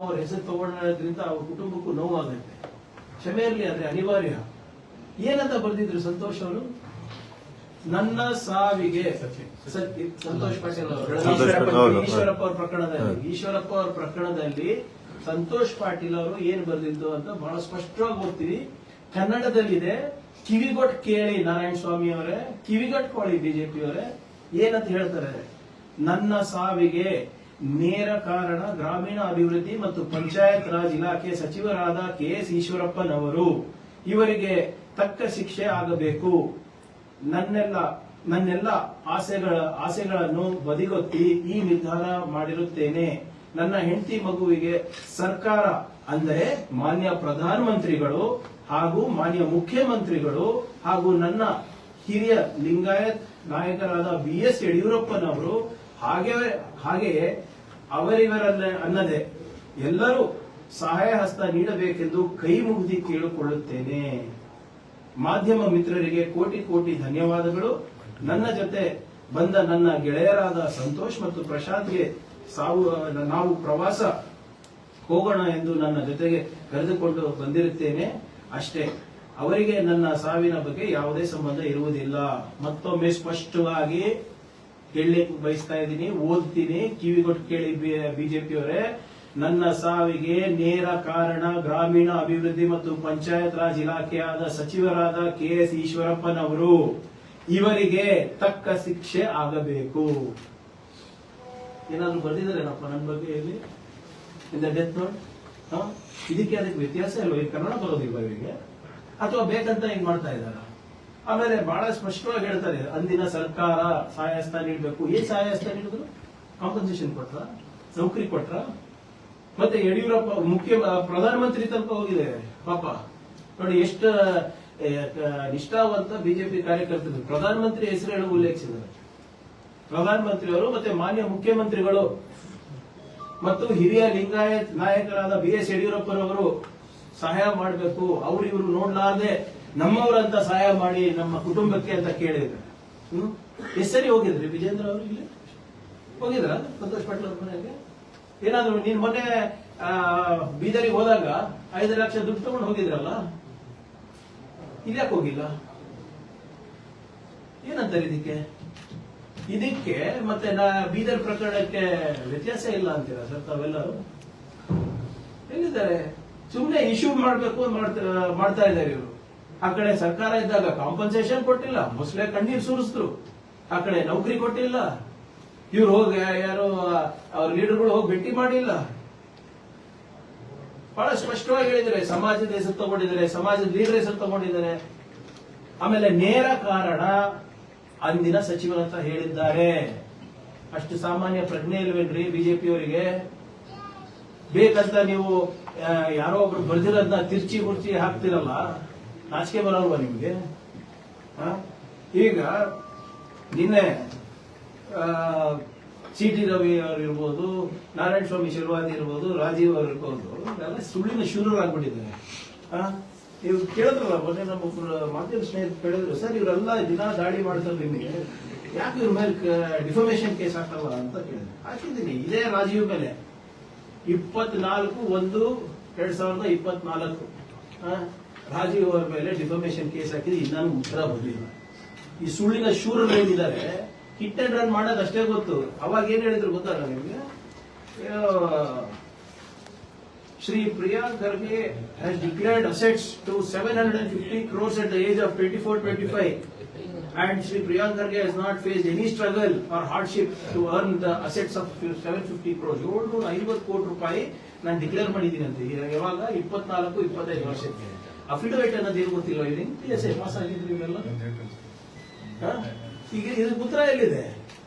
ಅವ್ರ ಹೆಸರು ತಗೊಳ್ಳೋದ್ರಿಂದ ಅವ್ರ ಕುಟುಂಬಕ್ಕೂ ನೋವಾಗುತ್ತೆ. ಕ್ಷಮೆ ಇರಲಿ, ಆದ್ರೆ ಅನಿವಾರ್ಯ. ಏನಂತ ಬರೆದಿದ್ರು ಸಂತೋಷ್ ಅವರು? ನನ್ನ ಸಾವಿಗೆ ಸಂತೋಷ್ ಪಾಟೀಲ್ ಅವರು ಈಶ್ವರಪ್ಪ ಅವ್ರ ಪ್ರಕರಣದಲ್ಲಿ ಸಂತೋಷ್ ಪಾಟೀಲ್ ಅವರು ಏನ್ ಬರೆದಿದ್ದು ಅಂತ ಬಹಳ ಸ್ಪಷ್ಟವಾಗಿ ಓದ್ತೀವಿ. ಕನ್ನಡದಲ್ಲಿದೆ. ಕಿವಿಗೊಟ್ಟು ಕೇಳಿ ನಾರಾಯಣ ಸ್ವಾಮಿ ಅವರೇ, ಕಿವಿಗೊಟ್ಕೊಳ್ಳಿ ಬಿಜೆಪಿ ಅವರೇ, ಏನಂತ ಹೇಳ್ತಾರೆ? ನನ್ನ ಸಾವಿಗೆ ನೇರ ಕಾರಣ ಗ್ರಾಮೀಣ ಅಭಿವೃದ್ಧಿ ಮತ್ತು ಪಂಚಾಯತ್ ರಾಜ್ ಇಲಾಖೆ ಸಚಿವರಾದ KS ಈಶ್ವರಪ್ಪನವರು. ಇವರಿಗೆ ತಕ್ಕ ಶಿಕ್ಷೆ ಆಗಬೇಕು. ನನ್ನೆಲ್ಲ ಆಸೆಗಳನ್ನು ಬದಿಗೊತ್ತಿ ಈ ನಿರ್ಧಾರ ಮಾಡಿರುತ್ತೇನೆ. ನನ್ನ ಹೆಂಡತಿ ಮಗುವಿಗೆ ಸರ್ಕಾರ ಅಂದರೆ ಮಾನ್ಯ ಪ್ರಧಾನಮಂತ್ರಿಗಳು ಹಾಗೂ ಮಾನ್ಯ ಮುಖ್ಯಮಂತ್ರಿಗಳು ಹಾಗೂ ನನ್ನ ಹಿರಿಯ ಲಿಂಗಾಯತ್ ನಾಯಕರಾದ BS ಯಡಿಯೂರಪ್ಪನವರು ಹಾಗೆಯೇ ಅವರಿವರನ್ನ ಅನ್ನದೆ ಎಲ್ಲರೂ ಸಹಾಯ ಹಸ್ತ ನೀಡಬೇಕೆಂದು ಕೈ ಮುಗಿದು ಕೇಳಿಕೊಳ್ಳುತ್ತೇನೆ. ಮಾಧ್ಯಮ ಮಿತ್ರರಿಗೆ ಕೋಟಿ ಕೋಟಿ ಧನ್ಯವಾದಗಳು. ನನ್ನ ಜೊತೆ ಬಂದ ನನ್ನ ಗೆಳೆಯರಾದ ಸಂತೋಷ್ ಮತ್ತು ಪ್ರಶಾಂತ್ಗೆ ನಾವು ಪ್ರವಾಸ ಹೋಗೋಣ ಎಂದು ನನ್ನ ಜೊತೆಗೆ ಕರೆದುಕೊಂಡು ಬಂದಿರುತ್ತೇನೆ ಅಷ್ಟೇ. ಅವರಿಗೆ ನನ್ನ ಸಾವಿನ ಬಗ್ಗೆ ಯಾವುದೇ ಸಂಬಂಧ ಇರುವುದಿಲ್ಲ. ಮತ್ತೊಮ್ಮೆ ಸ್ಪಷ್ಟವಾಗಿ ಹೇಳಲಿಕ್ಕೆ ಬಯಸ್ತಾ ಇದ್ದೀನಿ, ಓದ್ತೀನಿ, ಕಿವಿಗೊಟ್ಟು ಕೇಳಿ ಬಿಜೆಪಿಯವರೇ. ನನ್ನ ಸಾವಿಗೆ ನೇರ ಕಾರಣ ಗ್ರಾಮೀಣ ಅಭಿವೃದ್ಧಿ ಮತ್ತು ಪಂಚಾಯತ್ ರಾಜ್ ಇಲಾಖೆಯಾದ ಸಚಿವರಾದ KS ಈಶ್ವರಪ್ಪನವರು. ಇವರಿಗೆ ತಕ್ಕ ಶಿಕ್ಷೆ ಆಗಬೇಕು. ಏನಾದ್ರು ಬರ್ದಿದ್ದಾರೇನಪ್ಪ ನನ್ನ ಬಗ್ಗೆ ಇಲ್ಲಿ ಇಂದ ಡೆತ್ ನೋಟ್? ಇದಕ್ಕೆ ಅದಕ್ಕೆ ವ್ಯತ್ಯಾಸ ಇಲ್ವ? ಈ ಕನ್ನಡ ಬರೋದಿಲ್ವ ಇವರಿಗೆ? ಅಥವಾ ಬೇಕಂತ ಹಿಂಗ್ ಮಾಡ್ತಾ ಇದ್ದಾರ? ಆಮೇಲೆ ಬಹಳ ಸ್ಪಷ್ಟವಾಗಿ ಹೇಳ್ತಾರೆ, ಅಂದಿನ ಸರ್ಕಾರ ಸಹಾಯಹಸ್ತ ನೀಡಬೇಕು. ಏನ್ ಸಹಾಯಹಸ್ತ ನೀಡಿದ್ರು? ಕಾಂಪನ್ಸೇಷನ್ ಕೊಟ್ರ? ನೌಕರಿ ಕೊಟ್ರ? ಮತ್ತೆ ಯಡಿಯೂರಪ್ಪ ಪ್ರಧಾನಮಂತ್ರಿ ತನಕ ಹೋಗಿದೆ ಪಾಪ. ನೋಡಿ ಎಷ್ಟು ನಿಷ್ಠಾವಂತ ಬಿಜೆಪಿ ಕಾರ್ಯಕರ್ತರು. ಪ್ರಧಾನಮಂತ್ರಿ ಹೆಸರು ಹೇಳಿ ಉಲ್ಲೇಖಿಸಿದ್ದಾರೆ. ಪ್ರಧಾನಮಂತ್ರಿಯವರು ಮತ್ತೆ ಮಾನ್ಯ ಮುಖ್ಯಮಂತ್ರಿಗಳು ಮತ್ತು ಹಿರಿಯ ಲಿಂಗಾಯತ್ ನಾಯಕರಾದ BS ಯಡಿಯೂರಪ್ಪನವರು ಸಹಾಯ ಮಾಡಬೇಕು. ಅವ್ರು ಇವರು ನೋಡ್ಲಾರ್ದೆ ನಮ್ಮವರಂತ ಸಹಾಯ ಮಾಡಿ ನಮ್ಮ ಕುಟುಂಬಕ್ಕೆ ಅಂತ ಕೇಳಿದ್ರು. ಎಷ್ಟು ಸರಿ ಹೋಗಿದ್ರಿ ವಿಜೇಂದ್ರ ಅವರು? ಇಲ್ಲಿ ಹೋಗಿದ್ರ ಸಂತೋಷ್ ಪಾಟೀಲ್ ಅವ್ರ ಮನೆಗೆ? ಏನಾದ್ರು ನೀನ್ ಮೊನ್ನೆ ಬೀದರಿಗೆ ಹೋದಾಗ 5 ಲಕ್ಷ ದುಡ್ಡು ತಗೊಂಡು ಹೋಗಿದ್ರಲ್ಲ, ಇದ್ಯಾಕೆ ಹೋಗಿಲ್ಲ? ಏನಂತಾರೆ ಇದಕ್ಕೆ ಮತ್ತೆ ಬೀದರ್ ಪ್ರಕರಣಕ್ಕೆ ವ್ಯತ್ಯಾಸ ಇಲ್ಲ ಅಂತೀರಾ ಸರ್ ತಾವೆಲ್ಲರೂ? ಎಲ್ಲಿದ್ದಾರೆ? ಸುಮ್ಮನೆ ಇಶ್ಯೂ ಮಾಡ್ಬೇಕು ಮಾಡ್ತಾ ಇದ್ದಾರೆ ಇವರು. ಆ ಕಡೆ ಸರ್ಕಾರ ಇದ್ದಾಗ ಕಾಂಪನ್ಸೇಷನ್ ಕೊಟ್ಟಿಲ್ಲ, ಮೊಸಳೆ ಕಣ್ಣೀರ್ ಸುರಿಸಿದ್ರು. ಆ ಕಡೆ ನೌಕರಿ ಕೊಟ್ಟಿಲ್ಲ, ಇವ್ರು ಹೋಗಿ ಯಾರು ಅವ್ರ ಲೀಡರ್ಗಳು ಹೋಗಿ ಭೇಟಿ ಮಾಡಿಲ್ಲ. ಬಹಳ ಸ್ಪಷ್ಟವಾಗಿ ಹೇಳಿದ್ದಾರೆ, ಸಮಾಜದ ಹೆಸರು ತಗೊಂಡಿದ್ದಾರೆ, ಸಮಾಜದ ಲೀಡರ್ ಹೆಸರು ತಗೊಂಡಿದ್ದಾರೆ. ಆಮೇಲೆ ನೇರ ಕಾರಣ ಅಂದಿನ ಸಚಿವರಂತ ಹೇಳಿದ್ದಾರೆ. ಅಷ್ಟು ಸಾಮಾನ್ಯ ಪ್ರಜ್ಞೆ ಇಲ್ವೇನ್ರಿ ಬಿಜೆಪಿಯವರಿಗೆ? ಬೇಕಂತ ನೀವು ಯಾರೋ ಒಬ್ರು ಬರ್ದಿರೋದನ್ನ ತಿರ್ಚಿ ಮುರ್ಚಿ ಹಾಕ್ತಿರಲ್ಲ, ನಾಚಿಕೆ ಬರಲ್ವಾ ನಿಮ್ಗೆ? ಈಗ ನಿನ್ನೆ CT ರವಿ ಅವರು ಇರ್ಬೋದು, ನಾರಾಯಣ ಸ್ವಾಮಿ ಶಿರ್ವಾದಿ ಇರ್ಬೋದು, ರಾಜೀವ್ ಅವರು ಇರ್ಬೋದು, ಎಲ್ಲ ಸುಳ್ಳಿನ ಶೂರರಾಗ್ಬಿಟ್ಟಿದ್ದಾರೆ. ಇವ್ರು ಕೇಳಿದ್ರಲ್ಲ ಮೊನ್ನೆ ನಮ್ಮೊಬ್ರು ಮಾಧ್ಯಮ ಸ್ನೇಹಿತರು ಕೇಳಿದ್ರು, ಸರ್ ಇವರೆಲ್ಲ ದಿನ ದಾಳಿ ಮಾಡ್ತಾರೆ ನಿಮಗೆ, ಯಾಕೆ ಇವ್ರ ಮೇಲೆ ಡಿಫಾಮೇಷನ್ ಕೇಸ್ ಹಾಕಲ್ಲ ಅಂತ ಕೇಳಿದ್ರು. ಹಾಕಿದ್ದೀನಿ. ಇದೇ ರಾಜೀವ್ ಮೇಲೆ 24/1/2024 ರಾಜೀವ್ ಅವರ ಮೇಲೆ ಡಿಫಾಮೇಷನ್ ಕೇಸ್ ಹಾಕಿದ್ರೆ ಇನ್ನೂ ಉತ್ತರ ಬರಲಿಲ್ಲ. ಈ ಸುಳ್ಳಿನ ಶೂರರು ಏನಿದ್ದಾರೆ ಹಿಟ್ ಅಂಡ್ ರನ್ ಮಾಡೋದು ಅಷ್ಟೇ ಗೊತ್ತು. ಅವಾಗ ಏನ್ ಹೇಳಿದ್ರು ಗೊತ್ತಲ್ಲ ನಿಮ್ಗೆ? Shri Priyank Kharge has declared assets to 750 crores at the age of 24-25 and Shri Priyank Kharge has not faced any struggle or hardship to earn the assets of 750 crores. 750 ಕೋಟಿ ರೂಪಾಯಿ ನಾನು ಡಿಕ್ಲೇರ್ ಮಾಡಿದ್ದೀನಿ ಅಂತ. ಯಾವಾಗ? 24-25 ವರ್ಷಕ್ಕೆ. ಅಫಿಡವಿಟ್ ಅನ್ನೋದು ಏನು ಗೊತ್ತಿಲ್ಲ. PSI ಪಾಸ್ ಆಗಿದ್ರಿ ಇವೆಲ್ಲ. ಈಗ ಇದಕ್ಕೆ ಉತ್ತರ ಎಲ್ಲಿದೆ?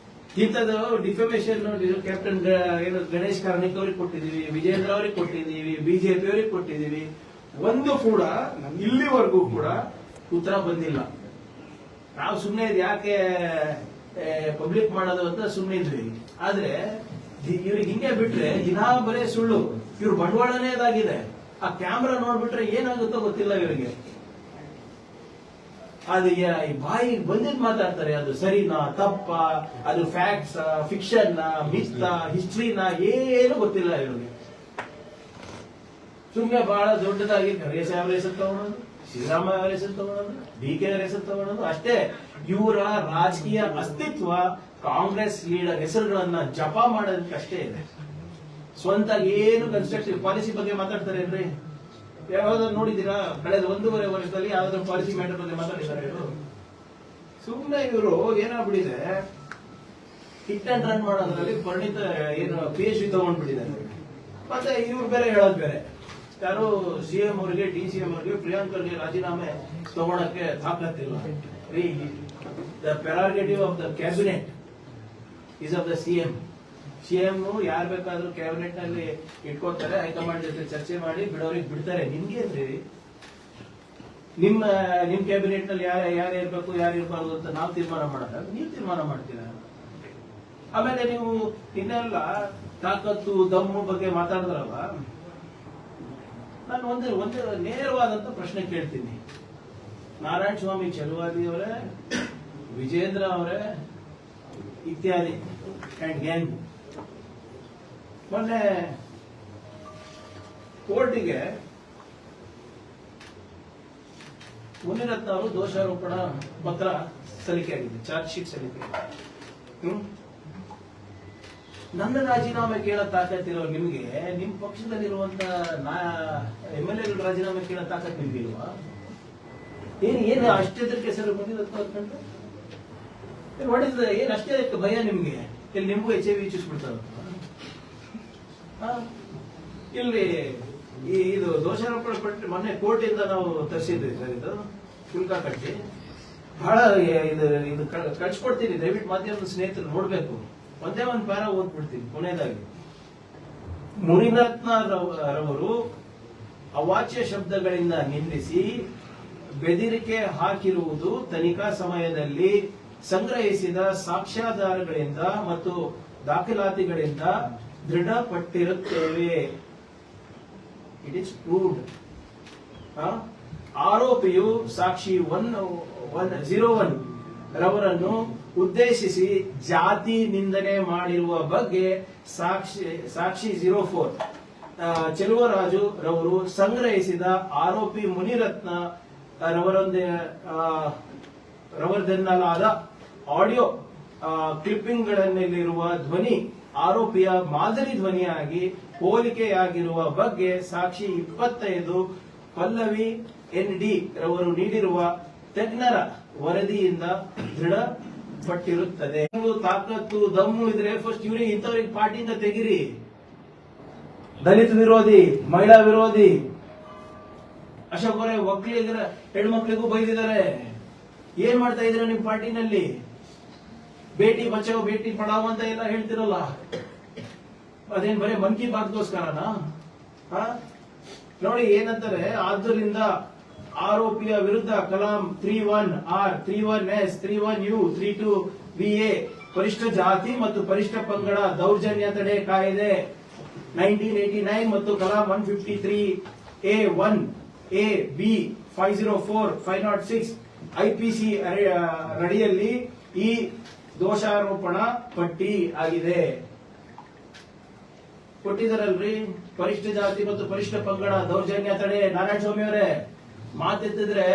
ಇಂಥದ್ದು ಡಿಫಾಮೇಷನ್ ಕ್ಯಾಪ್ಟನ್ ಗಣೇಶ್ ಕಾರ್ಣಿಕ್ ಅವ್ರಿಗೆ ಕೊಟ್ಟಿದೀವಿ, ವಿಜೇಂದ್ರ ಅವ್ರಿಗೆ ಕೊಟ್ಟಿದೀವಿ, ಬಿಜೆಪಿ ಅವ್ರಿಗೆ ಕೊಟ್ಟಿದೀವಿ. ಒಂದು ಕೂಡ ಇಲ್ಲಿವರೆಗೂ ಕೂಡ ಉತ್ತರ ಬಂದಿಲ್ಲ. ನಾವು ಸುಮ್ಮನೆ ಯಾಕೆ ಪಬ್ಲಿಕ್ ಮಾಡೋದು ಅಂತ ಸುಮ್ಮನೆ ಇದ್ವಿ. ಆದ್ರೆ ಇವ್ರಿಗೆ ಹಿಂಗೆ ಬಿಟ್ರೆ ದಿನಾ ಬರೇ ಸುಳ್ಳು. ಇವ್ರ ಬಂಡವಾಳನೇ ಅದಾಗಿದೆ. ಆ ಕ್ಯಾಮ್ರಾ ನೋಡ್ಬಿಟ್ರೆ ಏನಾಗುತ್ತೋ ಗೊತ್ತಿಲ್ಲ ಇವರಿಗೆ. ಅದು ಬಾಯಿ ಬಂದಿದ್ ಮಾತಾಡ್ತಾರೆ. ಅದು ಸರಿನಾ ತಪ್ಪ, ಅದು ಫ್ಯಾಕ್ಟ್ಸ್ ಫಿಕ್ಷನ್ ಮಿತ್ ಹಿಸ್ಟ್ರಿನ ಏನು ಗೊತ್ತಿಲ್ಲ ಇವರಿಗೆ. ಸುಮ್ಮನೆ ಬಹಳ ದೊಡ್ಡದಾಗಿ ಖರ್ಗೆ ಅವರ ಹೆಸರು ತಗೊಳೋದು, ಸಿದ್ದರಾಮಯ್ಯ ಅವರ ಹೆಸರು ತಗೊಳೋದು, DK ಅವರ ಹೆಸರು ತಗೊಳೋದು ಅಷ್ಟೇ. ಇವರ ರಾಜಕೀಯ ಅಸ್ತಿತ್ವ ಕಾಂಗ್ರೆಸ್ ಲೀಡರ್ ಹೆಸರುಗಳನ್ನ ಜಪ ಮಾಡೋದಕ್ಕಷ್ಟೇ ಇದೆ. ಸ್ವಂತ ಏನು ಕನ್ಸ್ಟ್ರಕ್ಟಿವ್ ಪಾಲಿಸಿ ಬಗ್ಗೆ ಮಾತಾಡ್ತಾರೆ ಏನ್ರಿ? ಯಾವ್ದಾದ್ರು ನೋಡಿದೀರಾ? ಕಳೆದ 1.5 ವರ್ಷದಲ್ಲಿ ಯಾವ್ದಾದ್ರು ಪಾಲಿಸಿ ಮ್ಯಾಟರ್ ಬಗ್ಗೆ ಮಾತಾಡಿದ್ದಾರೆ ಇವರು? ಸುಮ್ಮನೆ ಇವರು ಏನಾಗ್ಬಿಟ್ಟಿದೆ, ಹಿಟ್ ಅಂಡ್ ರನ್ ಮಾಡೋದ್ರಲ್ಲಿ ಪರಿಣಿತ ಏನು PhD ತಗೊಂಡ್ಬಿಟ್ಟಿದ್ದಾರೆ. ಮತ್ತೆ ಇವ್ರು ಬೇರೆ ಹೇಳೋದು ಬೇರೆ. ಯಾರು CM ಅವರಿಗೆ, DCM ಅವರಿಗೆ, ಪ್ರಿಯಾಂಕರ್ಗೆ ರಾಜೀನಾಮೆ ತಗೊಳಕ್ಕೆ ತಾಕತ್ತಿಲ್ಲ. The prerogative of the cabinet is of the CM. CM ಯಾರು ಬೇಕಾದ್ರೂ ಕ್ಯಾಬಿನೆಟ್ ನಲ್ಲಿ ಇಟ್ಕೋತಾರೆ, ಹೈಕಮಾಂಡ್ ಜೊತೆ ಚರ್ಚೆ ಮಾಡಿ ಬಿಡೋರಿಗೆ ಬಿಡ್ತಾರೆ. ನಿಮ್ಗೇನ್ರಿ? ನಿಮ್ಮ ಕ್ಯಾಬಿನೆಟ್ ನಲ್ಲಿ ಯಾರು ಇರ್ಬೇಕು ಯಾರು ಇರ್ಬಾರ್ದು ಅಂತ ನಾವು ತೀರ್ಮಾನ ಮಾಡೋದ? ನೀವು ತೀರ್ಮಾನ ಮಾಡ್ತೀರಾ? ಆಮೇಲೆ ನೀವು ಇನ್ನೆಲ್ಲ ತಾಕತ್ತು ದಮ್ಮು ಬಗ್ಗೆ ಮಾತಾಡಿದ್ರಲ್ಲ, ನಾನು ಒಂದು ನೇರವಾದಂತ ಪ್ರಶ್ನೆ ಕೇಳ್ತೀನಿ. ನಾರಾಯಣ ಸ್ವಾಮಿ ಚಲುವಾದಿ ಅವರೇ, ವಿಜೇಂದ್ರ ಅವರೇ ಇತ್ಯಾದಿ ಅಂಡ್ ಗ್ಯಾಂಗ್ ಮೊನ್ನೆ ಕೋರ್ಟಿಗೆ ಮುನಿರತ್ನ ಅವರು ದೋಷಾರೋಪಣ ಪತ್ರ ಸಲ್ಲಿಕೆಯಾಗಿದೆ, ಚಾರ್ಜ್ ಶೀಟ್ ಸಲ್ಲಿಕೆ. ನನ್ನ ರಾಜೀನಾಮೆ ಕೇಳೋ ತಾಕತ್ತಿರೋ ನಿಮ್ಗೆ, ನಿಮ್ ಪಕ್ಷದಲ್ಲಿರುವಂತ MLA ರಾಜೀನಾಮೆ ಕೇಳೋ ತಾಕತ್ ನಿಮ್ಗಿಲ್ವಾ? ಏನು ಅಷ್ಟೇದಕ್ಕೆ ಹೆಸರು ಮುನಿರತ್ನ ಅಂದ್ಕೊಂಡು ಹೊಡಿದ್ರೆ ಏನ್ ಅಷ್ಟೇ ಭಯ ನಿಮ್ಗೆ? ಇಲ್ಲಿ ನಿಮ್ಗೂ HIV ಚುಸ್ಬಿಡ್ತಾರ ಇಲ್ಲಿ. ಇದು ದೋಷಾರೋಪಣ ಪಟ್ಟು ಮೊನ್ನೆ ಕೋರ್ಟ್ ಇಂದ ನಾವು ತರಿಸಿದ್ವಿ ಸರ್, ಇದು ಶುಲ್ಕ ಕಟ್ಟಿ. ಬಹಳ ಇದು ಕಳ್ಸಿಕೊಡ್ತೀನಿ, ದಯವಿಟ್ಟು ಮಾಧ್ಯಮದ ಸ್ನೇಹಿತರು ನೋಡ್ಬೇಕು. ಒಂದೇ ಒಂದು ಪ್ಯಾರ ಓದ್ಬಿಡ್ತೀನಿ ಕೊನೆಯದಾಗಿ. ಮುನಿರತ್ನ ರವರು ಅವಾಚ್ಯ ಶಬ್ದಗಳಿಂದ ನಿಂದಿಸಿ ಬೆದರಿಕೆ ಹಾಕಿರುವುದು ತನಿಖಾ ಸಮಯದಲ್ಲಿ ಸಂಗ್ರಹಿಸಿದ ಸಾಕ್ಷ್ಯಾಧಾರಗಳಿಂದ ಮತ್ತು ದಾಖಲಾತಿಗಳಿಂದ ದೃಢಪಟ್ಟಿರುತ್ತೇವೆ. It is proved. ಆರೋಪಿಯು ಸಾಕ್ಷಿ 101 ರವರನ್ನು ಉದ್ದೇಶಿಸಿ ಜಾತಿ ನಿಂದನೆ ಮಾಡಿರುವ ಬಗ್ಗೆ ಸಾಕ್ಷಿ 04 ಚೆಲುವರಾಜು ರವರು ಸಂಗ್ರಹಿಸಿದ ಆರೋಪಿ ಮುನಿರತ್ನ ರವರದೆನ್ನಲಾದ ಆಡಿಯೋ ಕ್ಲಿಪ್ಪಿಂಗ್ಗಳಲ್ಲಿರುವ ಧ್ವನಿ ಆರೋಪಿಯ ಮಾದರಿ ಧ್ವನಿಯಾಗಿ ಹೋಲಿಕೆಯಾಗಿರುವ ಬಗ್ಗೆ ಸಾಕ್ಷಿ 25 ಪಲ್ಲವಿ ND ರವರು ನೀಡಿರುವ ತಜ್ಞರ ವರದಿಯಿಂದ ದೃಢಪಟ್ಟಿರುತ್ತದೆ. ತಾಕತ್ತು ದಮ್ಮು ಇದ್ರೆ ಫಸ್ಟ್ ಇವ್ರಿಗೆ ಇಂಥವ್ರಿಗೆ ಪಾರ್ಟಿಯಿಂದ ತೆಗಿರಿ. ದಲಿತ ವಿರೋಧಿ, ಮಹಿಳಾ ವಿರೋಧಿ, ಅಶೋಕ್ ಅವರೇ ಒಕ್ಕಲಿಗರ ಹೆಣ್ಮಕ್ಳಿಗೂ ಬೈದಿದ್ದಾರೆ. ಏನ್ ಮಾಡ್ತಾ ಇದ್ರ ನಿಮ್ ಪಾರ್ಟಿನಲ್ಲಿ? ಬೇಟಿ ಬಚಾವ್ ಬೇಟಿ ಪಡಾವ್ ಅಂತ ಎಲ್ಲ ಹೇಳ್ತಿರಲ್ಲ, ಅದೇನ್ ಬರೀ ಮನ್ ಕಿ ಬಾತ್ಗೋಸ್ಕರನಾ? ನೋಡಿ ಏನಂತಾರೆ, ಆದ್ದರಿಂದ ಆರೋಪಿಯ ವಿರುದ್ಧ Kalam 31R, 31S, 31U, 32VA ಪರಿಷ್ಠ ಜಾತಿ ಮತ್ತು ಪರಿಷ್ಠ ಪಂಗಡ ದೌರ್ಜನ್ಯ ತಡೆ ಕಾಯ್ದೆ 1989 ಮತ್ತು Kalam 153A1, A, B, 504, 506 IPC ಅಡಿಯಲ್ಲಿ ಈ ದೋಷಾರೋಪಣ ಪಟ್ಟಿ ಆಗಿದೆ. ಕೊಟ್ಟಿದ್ದಾರಲ್ರಿ, ಪರಿಷ್ಠ ಜಾತಿ ಮತ್ತು ಪರಿಷ್ಠ ಪಂಗಡ ದೌರ್ಜನ್ಯ ತಡೆ. ನಾರಾಯಣ ಸ್ವಾಮಿ ಅವರೇ ಮಾತೆತ್ತಿದ್ರೆ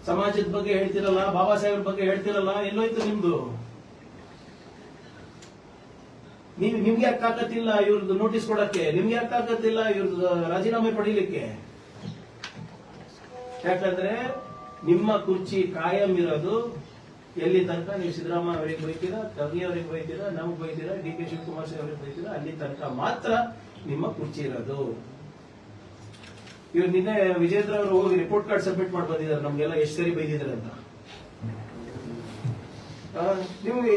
ಸಮಾಜದ ಬಗ್ಗೆ ಹೇಳ್ತಿರಲ್ಲ, ಬಾಬಾ ಸಾಹೇಬ್ರ ಬಗ್ಗೆ ಹೇಳ್ತಿರಲ್ಲ, ಎಲ್ಲೋಯ್ತು ನಿಮ್ದು? ನಿಮ್ಗೆ ಯಾಕೆ ತಾಕತ್ತಿಲ್ಲ ಇವ್ರದ್ದು ನೋಟಿಸ್ ಕೊಡಕ್ಕೆ? ನಿಮ್ಗೆ ಯಾಕೆ ತಾಕತ್ತಿಲ್ಲ ಇವ್ರದ್ದು ರಾಜೀನಾಮೆ ಪಡೀಲಿಕ್ಕೆ? ಯಾಕಂದ್ರೆ ನಿಮ್ಮ ಕುರ್ಚಿ ಕಾಯಂ ಇರೋದು ಎಲ್ಲಿ ತನಕ ನೀವು ಸಿದ್ದರಾಮಯ್ಯ ಅವರಿಗೆ ಬೈತೀರಾ, ಖರ್ಗೆ ಅವರಿಗೆ ಬೈತೀರಾ, ನಮ್ಗೆ ಬೈತೀರಾ, DK ಶಿವಕುಮಾರ್ ಅವರಿಗೆ ಬೈತೀರಾ, ಅಲ್ಲಿ ತನಕ ಮಾತ್ರ ನಿಮ್ಮ ಕುರ್ಚಿ ಇರೋದು. ಇವ್ರು ನಿನ್ನೆ ವಿಜೇಂದ್ರ ಅವರು ಹೋಗಿ ರಿಪೋರ್ಟ್ ಕಾರ್ಡ್ ಸಬ್ಮಿಟ್ ಮಾಡಿ ಬಂದಿದ್ದಾರೆ, ನಮ್ಗೆಲ್ಲ ಎಷ್ಟು ಸರಿ ಬೈದಿದ್ದಾರೆ ಅಂತ. ನಿಮ್ಗೆ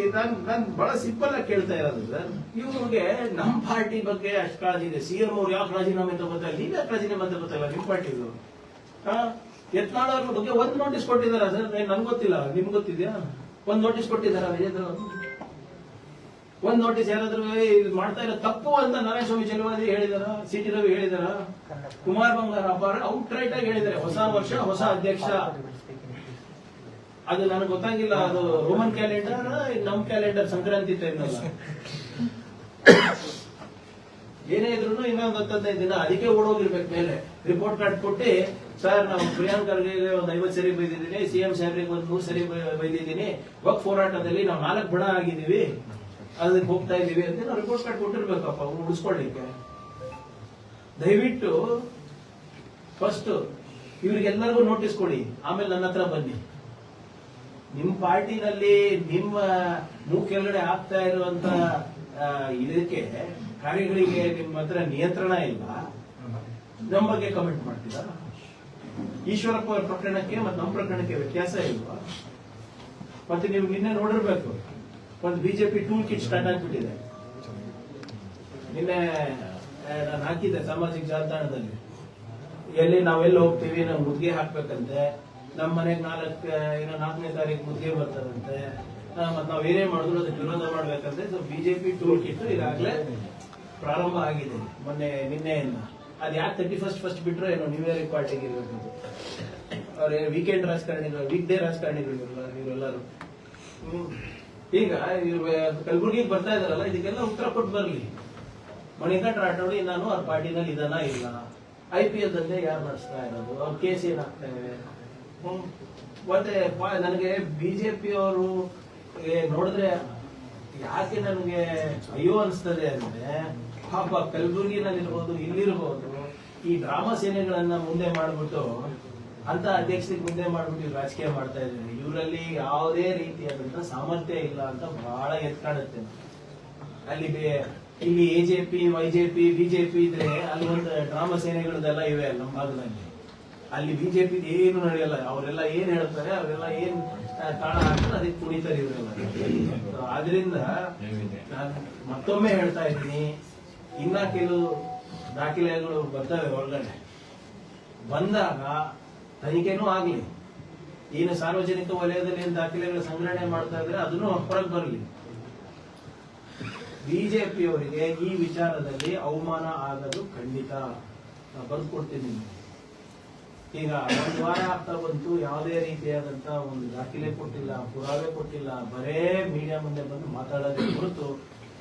ನಾನು ಬಹಳ ಸಿಂಪಲ್ ಆಗಿ ಕೇಳ್ತಾ ಇರೋದು ಸರ್, ಇವ್ರಿಗೆ ನಮ್ಮ ಪಾರ್ಟಿ ಬಗ್ಗೆ ಅಷ್ಟು ಕಾಳಜಿ ಇದೆ. CM ಅವ್ರು ಯಾಕೆ ರಾಜೀನಾಮೆ ತಗೋತಾರೆ, ನೀವ್ ಯಾಕೆ ರಾಜೀನಾಮೆ ತಗೋತಲ್ಲ ನಿಮ್ ಪಾರ್ಟಿದು? ಯತ್ನಾಳ್ ಅವ್ರ ಬಗ್ಗೆ ಒಂದ್ ನೋಟಿಸ್ ಕೊಟ್ಟಿದಾರ ಸರ್? ನನ್ಗೆ ಗೊತ್ತಿಲ್ಲ, ನಿಮ್ಗೆ ಗೊತ್ತಿದ್ಯಾ? ಒಂದ್ ನೋಟಿಸ್ ಕೊಟ್ಟಿದಾರ ವಿಜೇಂದ್ರ ಅವರು? ಒಂದ್ ನೋಟಿಸ್ ಯಾರಾದ್ರೂ ಮಾಡ್ತಾ ಇರೋ ತಪ್ಪು ಅಂತ ನಾರಾಯಣ ಸ್ವಾಮಿ ಚೆಲುವಾದಿ ಹೇಳಿದಾರ, CT ರವಿ ಹೇಳಿದಾರ, ಕುಮಾರ್ ಬಂಗಾರ ಅಪಾರ ಔಟ್ ರೈಟ್ ಆಗಿ ಹೇಳಿದ್ದಾರೆ, ಹೊಸ ವರ್ಷ ಹೊಸ ಅಧ್ಯಕ್ಷ. ಅದು ನನಗೆ ಗೊತ್ತಾಗಿಲ್ಲ, ಅದು ರೋಮನ್ ಕ್ಯಾಲೆಂಡರ್ ನಮ್ ಕ್ಯಾಲೆಂಡರ್ ಸಂಕ್ರಾಂತಿ ಟೈಮ್ನಲ್ಲ. ಏನೇ ಇದ್ರು ಇನ್ನೊಂದು 10-15 ದಿನ ಅದಕ್ಕೆ ಓಡೋಗಿರ್ಬೇಕು ಮೇಲೆ ರಿಪೋರ್ಟ್ ಕಾರ್ಡ್ ಕೊಟ್ಟು, ಸರ್ ನಾವು ಪ್ರಿಯಾಂಕ್ ಖರ್ಗೆ ಒಂದು 50 ಸರಿ ಬೈದಿದ್ದೀನಿ, ಸಿಎಂ ಸಾಹೇಬ್ರಿಗೆ ಒಂದು 100 ಸರಿ ಬೈದಿದ್ದೀನಿ, ವಕ್ಫ್ ಹೋರಾಟದಲ್ಲಿ ನಾವು 4 ಬಣ ಆಗಿದ್ದೀವಿ, ಅದಕ್ಕೆ ಹೋಗ್ತಾ ಇದೀವಿ ಅಂತ ನಾವು ರಿಪೋರ್ಟ್ ಕಾರ್ಡ್ ಕೊಟ್ಟಿರ್ಬೇಕಪ್ಪ ಅವ್ರು ಉಳಿಸ್ಕೊಳ್ಳಿಕ್ಕೆ. ದಯವಿಟ್ಟು ಫಸ್ಟ್ ಇವ್ರಿಗೆಲ್ಲರಿಗೂ ನೋಟಿಸ್ ಕೊಡಿ, ಆಮೇಲೆ ನನ್ನ ಹತ್ರ ಬನ್ನಿ. ನಿಮ್ ಪಾರ್ಟಿನಲ್ಲಿ ನಿಮ್ಮ ಕೆಳಗಡೆ ಆಗ್ತಾ ಇರುವಂತ ಇದಕ್ಕೆ ಕಾರ್ಯಗಳಿಗೆ ನಿಮ್ಮ ಹತ್ರ ನಿಯಂತ್ರಣ ಇಲ್ಲ, ನಮ್ಮ ಬಗ್ಗೆ ಕಮೆಂಟ್ ಮಾಡ್ತೀರಾ? ಈಶ್ವರಪ್ಪ ಅವರ ಪ್ರಕರಣಕ್ಕೆ ಮತ್ತೆ ನಮ್ಮ ಪ್ರಕರಣಕ್ಕೆ ವ್ಯತ್ಯಾಸ ಇಲ್ವಾ? ಮತ್ತೆ ನೀವು ನಿನ್ನೆ ನೋಡಿರ್ಬೇಕು, ಒಂದು ಬಿಜೆಪಿ ಟೂಲ್ ಕಿಟ್ ಸ್ಟಾರ್ಟ್ ಆಗ್ಬಿಟ್ಟಿದೆ. ನಿನ್ನೆ ನಾನು ಹಾಕಿದ್ದೆ ಸಾಮಾಜಿಕ ಜಾಲತಾಣದಲ್ಲಿ, ಎಲ್ಲಿ ನಾವೆಲ್ಲ ಹೋಗ್ತೀವಿ, ನಾವು ಮುದ್ಗೆ ಹಾಕ್ಬೇಕಂತೆ, ನಮ್ಮ ಮನೆಗೆ 4ನೇ ತಾರೀಕು ಮುದ್ಗೆ ಬರ್ತದಂತೆ, ಮತ್ ನಾವ್ ಏನೇ ಮಾಡಿದ್ರು ಅದಕ್ಕೆ ವಿರೋಧ ಮಾಡ್ಬೇಕಂದ್ರೆ ಬಿಜೆಪಿ ಟೂಲ್ ಕಿಟ್ ಈಗಾಗಲೇ ಪ್ರಾರಂಭ ಆಗಿದೆ ನಿನ್ನೆಯಿಂದ. ಅದ್ ಯಾಕೆ 31st ಫಸ್ಟ್ ಬಿಟ್ರೆ ಏನೋ ನ್ಯೂ ಇಯರ್ ಪಾರ್ಟಿಗೆ ಇರಬೇಕು. ಅವ್ರ ವೀಕೆಂಡ್ ರಾಜಕಾರಣಿಗಳು, ವೀಕ್ ಡೇ ರಾಜಕಾರಣಿಗಳು ಇವರೆಲ್ಲರೂ. ಈಗ ಕಲಬುರಗಿಗೆ ಬರ್ತಾ ಇದಾರಲ್ಲ, ಇದಕ್ಕೆಲ್ಲ ಉತ್ತರ ಕೊಟ್ಟು ಬರ್ಲಿ. ಮಣಿಕಂಠ ರಾಠೋಡಿ ನಾನು ಅವ್ರ ಪಾರ್ಟಿನಲ್ಲಿ ಇದನ್ನ ಇಲ್ಲ, IPL ದಂಧೆ ಯಾರು ನಡೆಸ್ತಾ ಇರೋದು, ಅವ್ರ ಕೇಸ್ ಏನಾಗ್ತೇವೆ. ಮತ್ತೆ ನನಗೆ ಬಿಜೆಪಿ ಅವರು ನೋಡಿದ್ರೆ ಯಾಕೆ ನನಗೆ ಅಯ್ಯೋ ಅನಿಸ್ತದೆ ಅಂದ್ರೆ, ಪಾಪ ಕಲಬುರಗಿನಲ್ಲಿರ್ಬೋದು, ಇಲ್ಲಿರ್ಬೋದು, ಈ ಡ್ರಾಮಾ ಸೇನೆಗಳನ್ನ ಮುಂದೆ ಮಾಡ್ಬಿಟ್ಟು ಅಂತ ಅಧ್ಯಕ್ಷರಿಗೆ ಮುಂದೆ ಮಾಡ್ಬಿಟ್ಟು ರಾಜಕೀಯ ಮಾಡ್ತಾ ಇದ್ದಾರೆ. ಇವರಲ್ಲಿ ಯಾವುದೇ ರೀತಿಯಾದಂತ ಸಾಮರ್ಥ್ಯ ಇಲ್ಲ ಅಂತ ಬಹಳ ಎತ್ಕಾಡುತ್ತೆ. ಇಲ್ಲಿ AJP, YJP, BJP ಇದ್ರೆ ಅಲ್ಲಿ ಒಂದು ಡ್ರಾಮಾ ಸೇನೆಗಳದೆಲ್ಲ ಇವೆ ನಮ್ಮ ಭಾಗದಲ್ಲಿ. ಅಲ್ಲಿ ಬಿಜೆಪಿ ಏನು ನಡೆಯಲ್ಲ, ಅವರೆಲ್ಲ ಏನ್ ಹೇಳ್ತಾರೆ, ಅವರೆಲ್ಲ ಏನ್ ತಾಳ ಹಾಕ್ತಾರೆ ಅದಕ್ಕೆ ಕುಣಿತಾರೆ ಇವರೆಲ್ಲ. ಆದ್ರಿಂದ ನಾನು ಮತ್ತೊಮ್ಮೆ ಹೇಳ್ತಾ ಇದ್ದೀನಿ, ಇನ್ನ ಕೆಲವು ದಾಖಲೆಗಳು ಬರ್ತವೆ ಒಳಗಡೆ, ಬಂದಾಗ ತನಿಖೆನೂ ಆಗ್ಲಿ. ಏನು ಸಾರ್ವಜನಿಕ ವಲಯದಲ್ಲಿ ಏನ್ ದಾಖಲೆಗಳು ಸಂಗ್ರಹಣೆ ಮಾಡ್ತಾ ಇದ್ರೆ ಅದನ್ನು ಹೊರಗೆ ಬರಲಿ. ಬಿಜೆಪಿ ಅವರಿಗೆ ಈ ವಿಚಾರದಲ್ಲಿ ಅವಮಾನ ಆಗೋದು ಖಂಡಿತ, ಬರೆದು ಕೊಡ್ತೀನಿ. ಈಗ 1 ವಾರ ಆಗ್ತಾ ಬಂತು, ಯಾವುದೇ ರೀತಿಯಾದಂತ ಒಂದು ದಾಖಲೆ ಕೊಟ್ಟಿಲ್ಲ, ಪುರಾವೆ ಕೊಟ್ಟಿಲ್ಲ, ಬರೇ ಮೀಡಿಯಾ ಮುಂದೆ ಬಂದು ಮಾತಾಡೋದೇ ಹೊರತು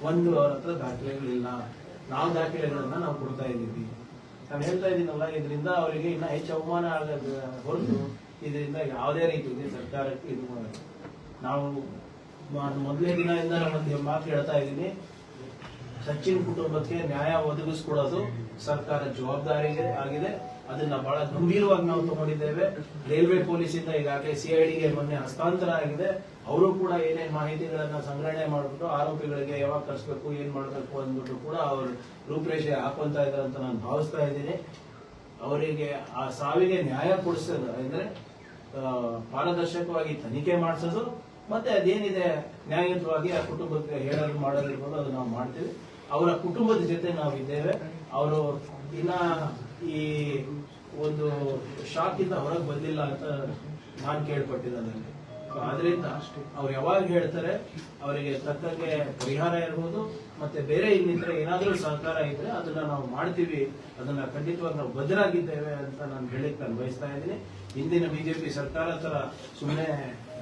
ಒಂದು ಅವ್ರ ಹತ್ರ ದಾಖಲೆಗಳಿಲ್ಲ. ನಾವು ದಾಖಲೆಗಳನ್ನ ನಾವು ಕೊಡ್ತಾ ಇದ್ದೀವಿ. ನಾನು ಹೇಳ್ತಾ ಇದ್ದೀನಲ್ಲ, ಇದರಿಂದ ಅವರಿಗೆ ಇನ್ನ ಹೆಚ್ಚು ಅವಮಾನ ಆಗೋದು ಹೊರತು ಇದರಿಂದ ಯಾವುದೇ ರೀತಿ ಸರ್ಕಾರಕ್ಕೆ ಇದು ಮಾಡೋದು. ನಾವು ಮೊದಲನೇ ದಿನದಿಂದ ಒಂದು ಮಾತು ಹೇಳ್ತಾ ಇದ್ದೀನಿ, ಸಚಿನ್ ಕುಟುಂಬಕ್ಕೆ ನ್ಯಾಯ ಒದಗಿಸ್ಕೊಡೋದು ಸರ್ಕಾರ ಜವಾಬ್ದಾರಿ ಆಗಿದೆ. ಅದನ್ನ ಬಹಳ ಗಂಭೀರವಾಗಿ ನಾವು ತಗೊಂಡಿದ್ದೇವೆ. ರೈಲ್ವೆ ಪೊಲೀಸ್ ಇಂದ ಈಗಾಗಲೇ CIDಗೆ ಮೊನ್ನೆ ಹಸ್ತಾಂತರ ಆಗಿದೆ. ಅವರು ಕೂಡ ಏನೇನ್ ಮಾಹಿತಿಗಳನ್ನ ಸಂಗ್ರಹಣೆ ಮಾಡ್ಬಿಟ್ಟು ಆರೋಪಿಗಳಿಗೆ ಯಾವಾಗ ಕರ್ಸ್ಬೇಕು, ಏನ್ ಮಾಡ್ಬೇಕು ಅಂದ್ಬಿಟ್ಟು ಕೂಡ ಅವರು ರೂಪರೇಷೆ ಹಾಕೊಂತ ಇದ್ದಾರೆ ಅಂತ ನಾನು ಭಾವಿಸ್ತಾ ಇದ್ದೀನಿ. ಅವರಿಗೆ ಆ ಸಾವಿಗೆ ನ್ಯಾಯ ಕೊಡಿಸೋದು ಅಂದ್ರೆ ಪಾರದರ್ಶಕವಾಗಿ ತನಿಖೆ ಮಾಡಿಸೋದು, ಮತ್ತೆ ಅದೇನಿದೆ ನ್ಯಾಯಯುತವಾಗಿ ಆ ಕುಟುಂಬಕ್ಕೆ ಹೇಳೋದು ಮಾಡೋದಿರ್ಬೋದು, ಅದು ನಾವು ಮಾಡ್ತೀವಿ. ಅವರ ಕುಟುಂಬದ ಜೊತೆ ನಾವಿದ್ದೇವೆ. ಅವರು ಇನ್ನ ಈ ಒಂದು ಶಾಕ್ ಇಂದ ಹೊರಗೆ ಬಂದಿಲ್ಲ ಅಂತ ನಾನು ಕೇಳ್ಪಟ್ಟಿದ್ದೇನೆ. ಆದ್ರಿಂದ ಅವ್ರು ಯಾವಾಗ ಹೇಳ್ತಾರೆ ಅವರಿಗೆ ತಕ್ಕಂಗೆ ಪರಿಹಾರ ಇರ್ಬೋದು, ಮತ್ತೆ ಬೇರೆ ಇನ್ನಿತರ ಏನಾದ್ರೂ ಸಹಕಾರ ಇದ್ರೆ ಅದನ್ನ ನಾವು ಮಾಡ್ತೀವಿ. ಅದನ್ನ ಖಂಡಿತವಾಗಿ ನಾವು ಬದ್ಧರಾಗಿದ್ದೇವೆ ಅಂತ ನಾನು ಹೇಳಿಕ್ ನಾನು ಬಯಸ್ತಾ ಇದ್ದೀನಿ. ಹಿಂದಿನ ಬಿಜೆಪಿ ಸರ್ಕಾರ ತರ ಸುಮ್ಮನೆ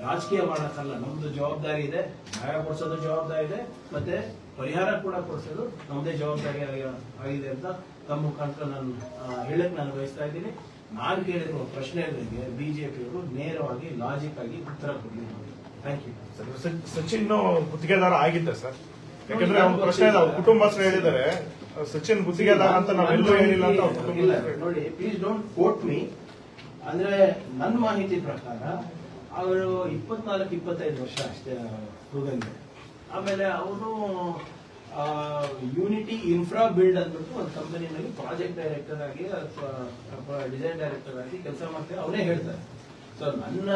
ರಾಜಕೀಯ ಮಾಡಕ್ಕಲ್ಲ, ನಮ್ದು ಜವಾಬ್ದಾರಿ ಇದೆ. ನ್ಯಾಯ ಕೊಡಿಸೋದು ಜವಾಬ್ದಾರಿ ಇದೆ, ಮತ್ತೆ ಪರಿಹಾರ ಕೂಡ ಕೊಡಿಸೋದು ನಮ್ದೇ ಜವಾಬ್ದಾರಿ ಆಗಿದೆ ಅಂತ ತಮ್ಮ ಮುಖಾಂತರ ನಾನು ಹೇಳಕ್ ನಾನು ಬಯಸ್ತಾ ಇದ್ದೀನಿ. ನಾನು ಕೇಳಿರುವ ಪ್ರಶ್ನೆಗಳಿಗೆ ಬಿಜೆಪಿಯವರು ನೇರವಾಗಿ ಲಾಜಿಕ್ ಆಗಿ ಉತ್ತರ ಕೊಡಲಿ. Thank you. ಸಚಿನ್ ಗುತ್ತಿಗೆದಾರ ಆಗಿದ್ದ ಸರ್? ಯಾಕಂದ್ರೆ ಅವ್ರ ಪ್ರಶ್ನೆ ಅವ್ರ ಕುಟುಂಬಸ್ಥರು ಹೇಳಿದ್ದಾರೆ ಸಚಿನ್ ಗುತ್ತಿಗೆದಾರ ಅಂತ ನಾವೆಲ್ಲೂ ಹೇಳಿಲ್ಲ ಅಂತ. ನೋಡಿ, ಪ್ಲೀಸ್ ಡೋಂಟ್ ಕೋಟ್ ಮೀ. ಅಂದ್ರೆ ನನ್ನ ಮಾಹಿತಿ ಪ್ರಕಾರ ಅವರು 24-25 ವರ್ಷ ಅಷ್ಟೇ ಹುಡುಗಂಗೆ. ಆಮೇಲೆ ಅವರು ಯೂನಿಟಿ ಇನ್ಫ್ರಾ ಬಿಲ್ಡ್ ಅಂದ್ಬಿಟ್ಟು ಒಂದು ಕಂಪನಿನಲ್ಲಿ ಪ್ರಾಜೆಕ್ಟ್ ಡೈರೆಕ್ಟರ್ ಆಗಿ ಅಥವಾ ಡಿಸೈನ್ ಡೈರೆಕ್ಟರ್ ಆಗಿ ಕೆಲಸ ಮಾಡ್ತಾರೆ, ಅವನೇ ಹೇಳ್ತಾರೆ. ಸೊ ನನ್ನ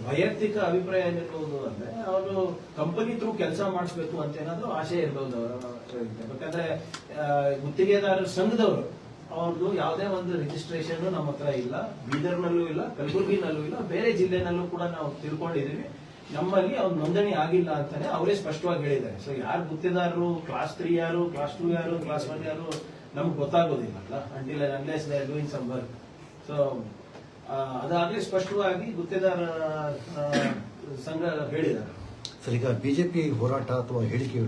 ವೈಯಕ್ತಿಕ ಅಭಿಪ್ರಾಯ ಏನಿರ್ಬೋದು ಅಂದ್ರೆ, ಅವರು ಕಂಪನಿ ಥ್ರೂ ಕೆಲಸ ಮಾಡಿಸ್ಬೇಕು ಅಂತ ಏನಾದ್ರು ಆಶೆ ಇರ್ಬೋದು ಅವರ. ಯಾಕಂದ್ರೆ ಗುತ್ತಿಗೆದಾರರ ಸಂಘದವರು ಅವ್ರದ್ದು ಯಾವುದೇ ಒಂದು ರಿಜಿಸ್ಟ್ರೇಷನ್ ನಮ್ಮ ಹತ್ರ ಇಲ್ಲ, ಬೀದರ್ನಲ್ಲೂ ಇಲ್ಲ, ಕಲಬುರಗಿನಲ್ಲೂ ಇಲ್ಲ, ಬೇರೆ ಜಿಲ್ಲೆನಲ್ಲೂ ಕೂಡ ನಾವು ತಿಳ್ಕೊಂಡಿದೀವಿ. ನಮ್ಮಲ್ಲಿ ಅವ್ರ ನೋಂದಣಿ ಆಗಿಲ್ಲ ಅಂತಾನೆ ಅವರೇ ಸ್ಪಷ್ಟವಾಗಿ ಹೇಳಿದ್ದಾರೆ. ಸೊ ಯಾರು ಗುತ್ತಿಗೆದಾರರು, ಕ್ಲಾಸ್ 3 ಯಾರು, ಕ್ಲಾಸ್ 2 ಯಾರು, ಕ್ಲಾಸ್ 1 ಯಾರು ನಮ್ಗೆ ಗೊತ್ತಾಗೋದಿಲ್ಲ until unless they are doing some work. So ಅದಾಗಲೇ ಸ್ಪಷ್ಟವಾಗಿ ಗುತ್ತಿಗೆದಾರ ಸಂಘ ಹೇಳಿದ್ದಾರೆ. ಸರ್, ಈಗ ಬಿಜೆಪಿ ಹೋರಾಟ ಅಥವಾ ಹೇಳಿಕೆ